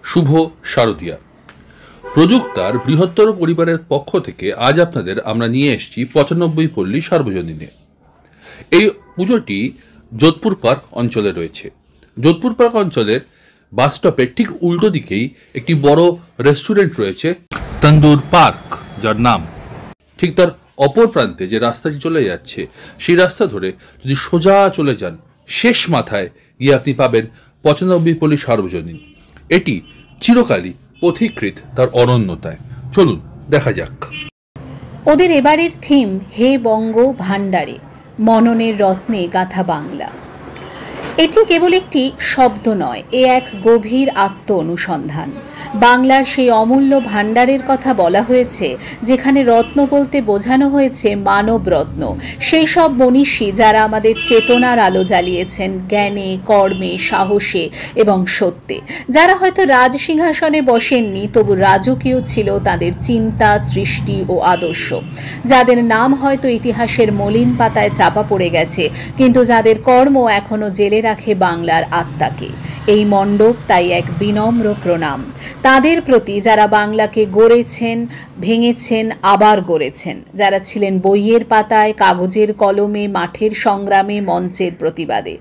শুভ শারদিয়া। প্রযুক্তার বৃহত্তর পরিবারের পক্ষ থেকে আজ আপনাদের আমরা নিয়ে এসেছি ৯৫ পল্লী সার্বজনীনে। এই পুজোটি যোধপুর পার্ক অঞ্চলে রয়েছে। যোধপুর পার্ক অঞ্চলের বাস স্টপের ঠিক উল্টো দিকেই একটি বড় রেস্টুরেন্ট রয়েছে, তন্দুর পার্ক, যার নাম। ঠিক তার অপর প্রান্তে যে রাস্তাটি চলে যাচ্ছে, সেই রাস্তা ধরে যদি সোজা চলে যান, শেষ মাথায় গিয়ে আপনি পাবেন ৯৫ পল্লী সার্বজনীন। এটি চিরকালই পথিকৃত তার অনন্যতায়। চলুন দেখা যাক। ওদের এবারের থিম হে বঙ্গ ভাণ্ডারে, মননের রত্নে গাথা বাংলা। এটি কেবল একটি শব্দ নয়, এ এক গভীর আত্ম অনুসন্ধান। বাংলার সেই অমূল্য ভাণ্ডারের কথা বলা হয়েছে, যেখানে রত্ন বলতে বোঝানো হয়েছে মানব রত্ন, সেই সব মনীষী যারা আমাদের চেতনার আলো জ্বালিয়েছেন জ্ঞানে, কর্মে, সাহসে এবং সত্যে। যারা হয়তো রাজসিংহাসনে বসেননি, তবু রাজকীয় ছিল তাদের চিন্তা, সৃষ্টি ও আদর্শ। যাদের নাম হয়তো ইতিহাসের মলিন পাতায় চাপা পড়ে গেছে, কিন্তু যাদের কর্ম এখনো জেলে রাখে বাংলার আত্মাকে। এই মণ্ডপ তাই এক বিনম্র প্রণাম তাদের প্রতি, যারা বাংলাকে গড়েছেন, ভেঙেছেন, আবার গড়েছেন, যারা ছিলেন বইয়ের পাতায়, কাগজের কলমে, মাঠের সংগ্রামে, মঞ্চের প্রতিবাদে।